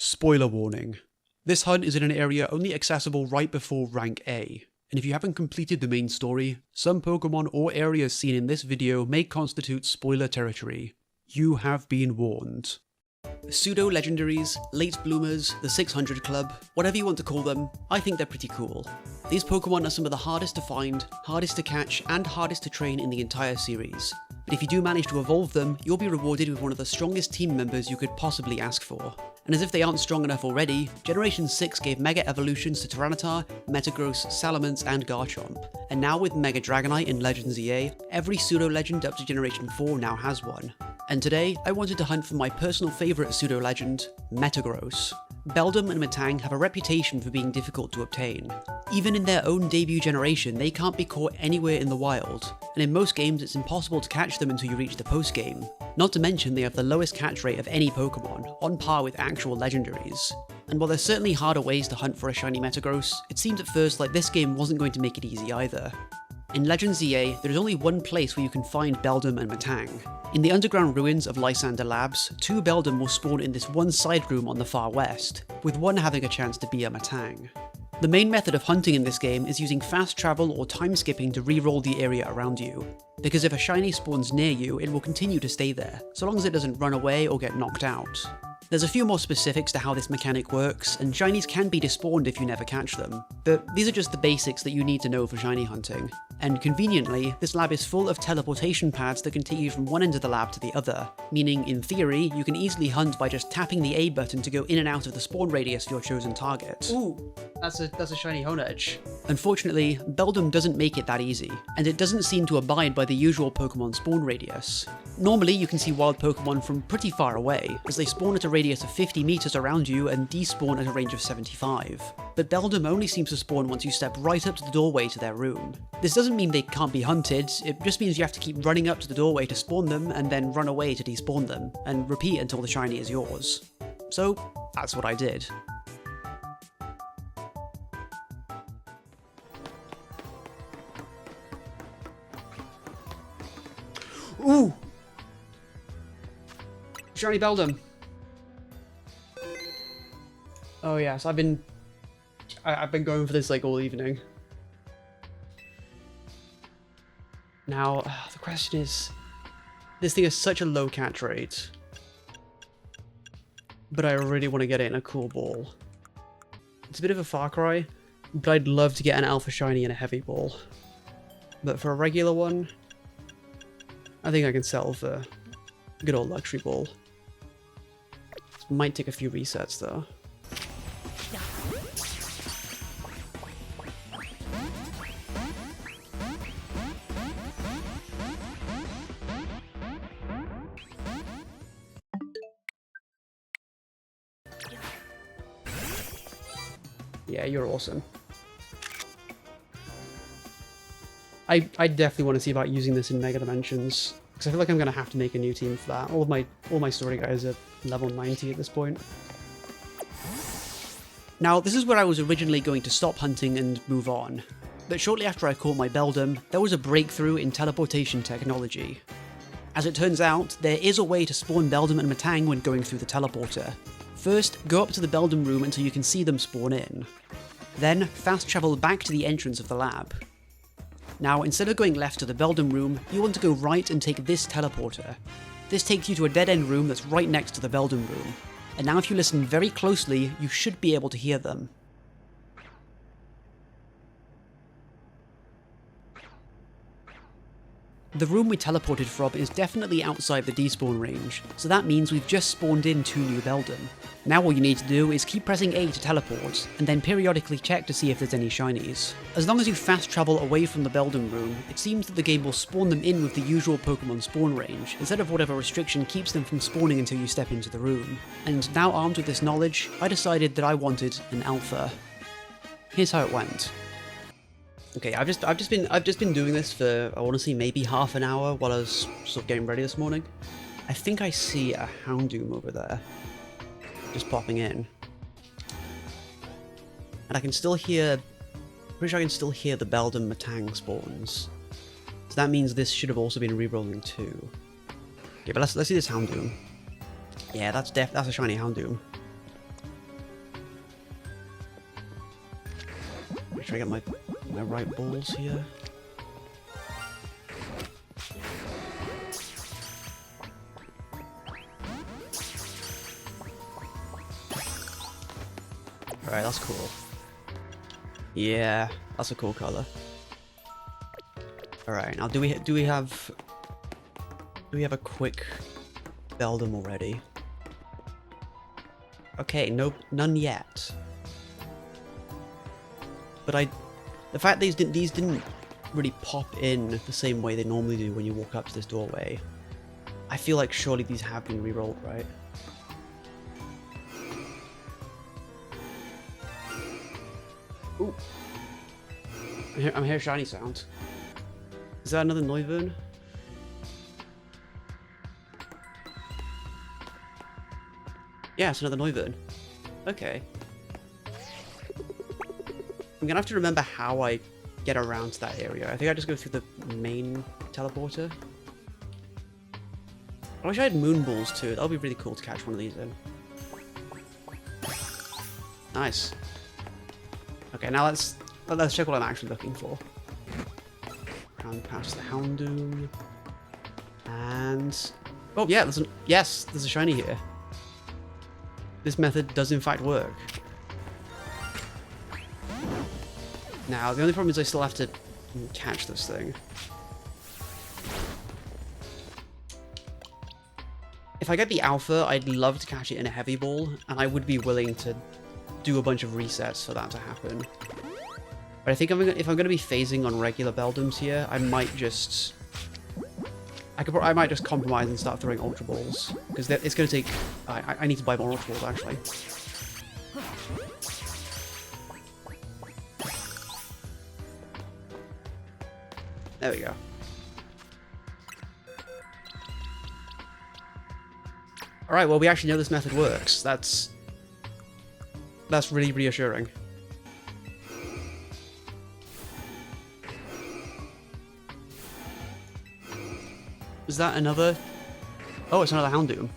Spoiler warning. This hunt is in an area only accessible right before rank A, and if you haven't completed the main story, some Pokemon or areas seen in this video may constitute spoiler territory. You have been warned. Pseudo-legendaries, late bloomers, the 600 Club, whatever you want to call them, I think they're pretty cool. These Pokemon are some of the hardest to find, hardest to catch, and hardest to train in the entire series. But if you do manage to evolve them, you'll be rewarded with one of the strongest team members you could possibly ask for. And as if they aren't strong enough already, Generation 6 gave Mega Evolutions to Tyranitar, Metagross, Salamence, and Garchomp. And now with Mega Dragonite in Legends EA, every pseudo-legend up to Generation 4 now has one. And today, I wanted to hunt for my personal favourite pseudo-legend, Metagross. Beldum and METANG have a reputation for being difficult to obtain. Even in their own debut generation, they can't be caught anywhere in the wild, and in most games it's impossible to catch them until you reach the post-game. Not to mention they have the lowest catch rate of any Pokemon, on par with actual legendaries. And while there's certainly harder ways to hunt for a shiny Metagross, it seemed at first like this game wasn't going to make it easy either. In Legends EA, there is only one place where you can find Beldum and METANG. In the underground ruins of Lysander Labs, 2 Beldum will spawn in this one side room on the far west, with one having a chance to be a METANG. The main method of hunting in this game is using fast travel or time skipping to re-roll the area around you, because if a shiny spawns near you, it will continue to stay there, so long as it doesn't run away or get knocked out. There's a few more specifics to how this mechanic works, and shinies can be despawned if you never catch them, but these are just the basics that you need to know for shiny hunting. And conveniently, this lab is full of teleportation pads that can take you from one end of the lab to the other, meaning in theory, you can easily hunt by just tapping the A button to go in and out of the spawn radius for your chosen target. Ooh, that's a shiny Honedge. Unfortunately, Beldum doesn't make it that easy, and it doesn't seem to abide by the usual Pokemon spawn radius. Normally, you can see wild Pokemon from pretty far away, as they spawn at a radius of 50 meters around you and despawn at a range of 75. But Beldum only seems to spawn once you step right up to the doorway to their room. This doesn't mean they can't be hunted, it just means you have to keep running up to the doorway to spawn them and then run away to despawn them, and repeat until the shiny is yours. So, that's what I did. Ooh! Shiny Beldum. Oh yes, I've been going for this like all evening. Now, the question is, this thing has such a low catch rate, but I really want to get it in a cool ball. It's a bit of a far cry, but I'd love to get an Alpha Shiny in a heavy ball. But for a regular one, I think I can settle for a good old luxury ball. This might take a few resets though. Yeah, you're awesome. I definitely want to see about using this in Mega Dimensions, because I feel like I'm going to have to make a new team for that. All my story guys are level 90 at this point. Now, this is where I was originally going to stop hunting and move on, but shortly after I caught my Beldum, there was a breakthrough in teleportation technology. As it turns out, there is a way to spawn Beldum and METANG when going through the teleporter. First, go up to the Beldum room until you can see them spawn in. Then, fast travel back to the entrance of the lab. Now, instead of going left to the Beldum room, you want to go right and take this teleporter. This takes you to a dead-end room that's right next to the Beldum room. And now if you listen very closely, you should be able to hear them. The room we teleported from is definitely outside the despawn range, so that means we've just spawned in 2 new Beldum. Now all you need to do is keep pressing A to teleport, and then periodically check to see if there's any shinies. As long as you fast travel away from the Beldum room, it seems that the game will spawn them in with the usual Pokemon spawn range, instead of whatever restriction keeps them from spawning until you step into the room. And now armed with this knowledge, I decided that I wanted an Alpha. Here's how it went. Okay, I've just been doing this for, I want to say, maybe half an hour while I was sort of getting ready this morning. I think I see a Houndoom over there, just popping in, and I can still hear. Pretty sure I can still hear the Beldum METANG spawns. So that means this should have also been re-rolling too. Okay, but let's see this Houndoom. Yeah, that's a shiny Houndoom. Make sure I get my right balls here. Alright, that's cool. Yeah, that's a cool color. Alright, now do we have a quick Beldum already? Okay, nope, none yet. But the fact these didn't really pop in the same way they normally do when you walk up to this doorway, I feel like surely these have been re-rolled, right? Ooh. I'm hearing shiny sound. Is that another Noivern? Yeah, it's another Noivern. Okay. I'm gonna have to remember how I get around to that area. I think I just go through the main teleporter. I wish I had moon balls too. That would be really cool to catch one of these in. Nice. Okay, now let's check what I'm actually looking for. Round past the Houndoom. And... oh yeah, there's a shiny here. This method does in fact work. Now, the only problem is I still have to catch this thing. If I get the alpha, I'd love to catch it in a heavy ball, and I would be willing to do a bunch of resets for that to happen. But I think if I'm going to be phasing on regular Beldums here, I might just... I might just compromise and start throwing Ultra Balls, because it's going to take... I need to buy more Ultra Balls, actually. There we go. Alright, well, we actually know this method works. That's really reassuring. Is that another... oh, it's another Houndoom.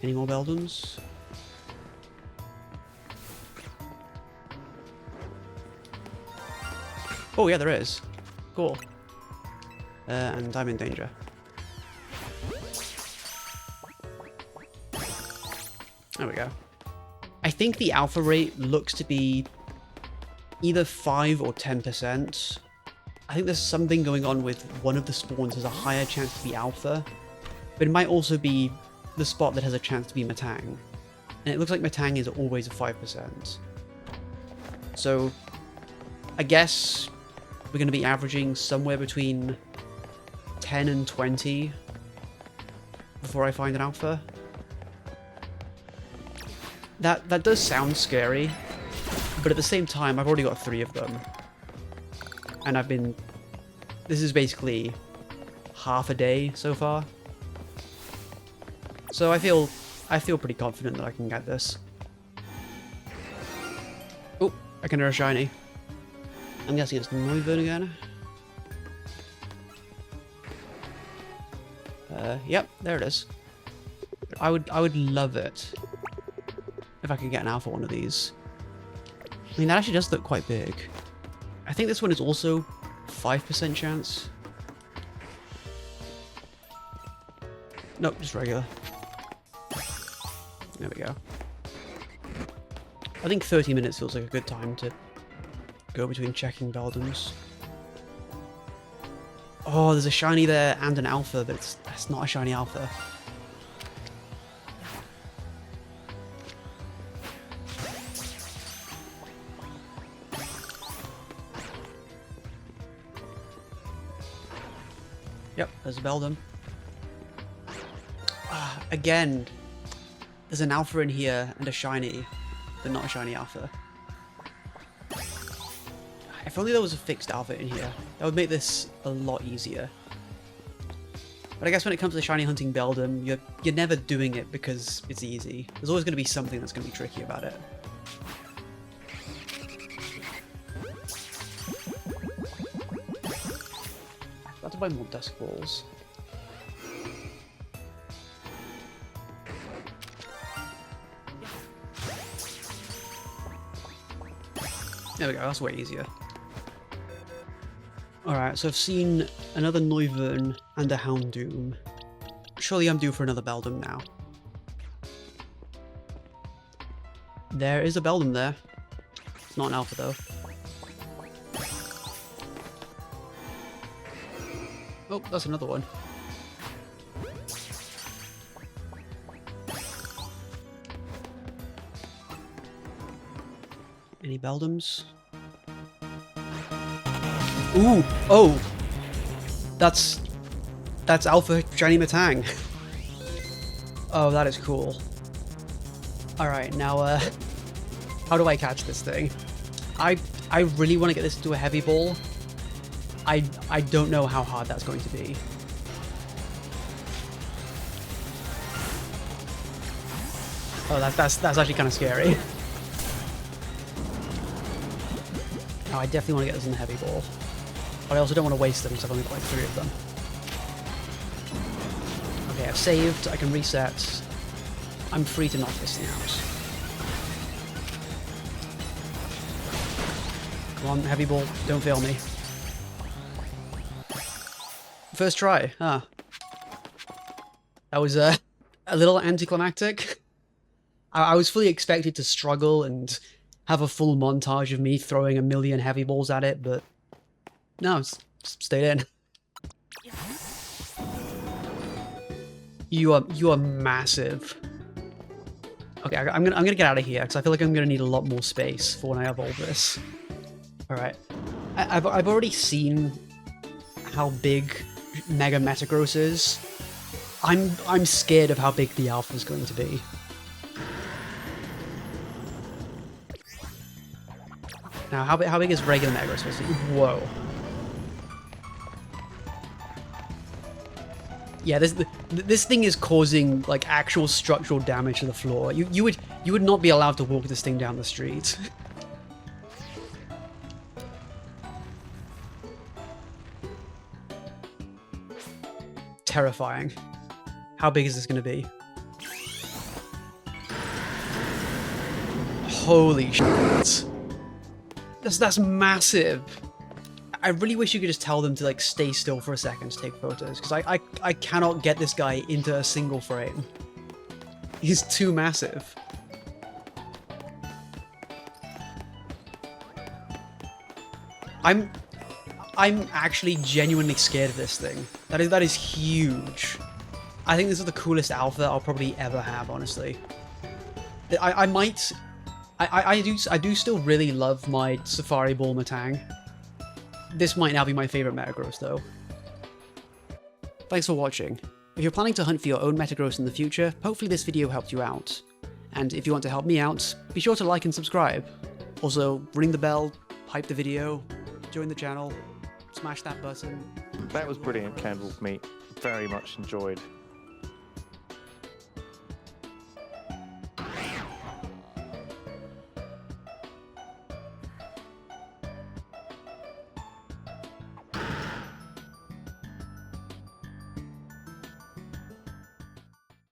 Any more Beldums? Oh yeah, there is. Cool. And I'm in danger. There we go. I think the alpha rate looks to be either 5 or 10%. I think there's something going on with one of the spawns has a higher chance to be alpha, but it might also be the spot that has a chance to be METANG. And it looks like METANG is always a 5%. So I guess we're going to be averaging somewhere between 10 and 20 before I find an alpha. That does sound scary, but at the same time, I've already got 3 of them. And this is basically half a day so far. So I feel pretty confident that I can get this. Oh, I can hear a shiny. I'm guessing it's Noivern again. Yep, there it is. I would love it if I could get an alpha one of these. I mean, that actually does look quite big. I think this one is also 5% chance. Nope, just regular. There we go. I think 30 minutes feels like a good time to go between checking Beldums. Oh, there's a shiny there and an alpha, but that's not a shiny alpha. Yep, there's a Beldum. Again, there's an alpha in here and a shiny, but not a shiny alpha. If only there was a fixed alpha in here, that would make this a lot easier. But I guess when it comes to shiny hunting Beldum, you're never doing it because it's easy. There's always going to be something that's going to be tricky about it. I've got to buy more Dusk Balls. There we go, that's way easier. Alright, so I've seen another Noivern and a Houndoom. Surely I'm due for another Beldum now. There is a Beldum there. It's not an alpha though. Oh, that's another one. Any Beldums? Ooh! Oh! That's Alpha Shiny METANG. Oh, that is cool. Alright, now, how do I catch this thing? I really want to get this into a heavy ball. I don't know how hard that's going to be. Oh, that's actually kind of scary. Oh, I definitely want to get this in the heavy ball. But I also don't want to waste them because I've only got like 3 of them. Okay, I've saved, I can reset. I'm free to knock this thing out. Come on, heavy ball, don't fail me. First try, huh. That was a little anticlimactic. I was fully expected to struggle and have a full montage of me throwing a million heavy balls at it, but no, it's stayed in. You are massive. Okay, I'm gonna get out of here because I feel like I'm gonna need a lot more space for when I evolve this. All right, I've already seen how big Mega Metagross is. I'm scared of how big the alpha is going to be. Now, how big is regular Metagross supposed to be? Whoa. Yeah, this thing is causing like actual structural damage to the floor. You would not be allowed to walk this thing down the street. Terrifying. How big is this going to be? Holy shit. That's massive. I really wish you could just tell them to like stay still for a second to take photos, because I cannot get this guy into a single frame. He's too massive. I'm actually genuinely scared of this thing. That is huge. I think this is the coolest alpha I'll probably ever have, honestly. I do still really love my Safari Ball METANG. This might now be my favorite Metagross, though. Thanks for watching. If you're planning to hunt for your own Metagross in the future, hopefully this video helped you out. And if you want to help me out, be sure to like and subscribe. Also, ring the bell, hype the video, join the channel, smash that button. That was brilliant, Candle's Meat. Very much enjoyed.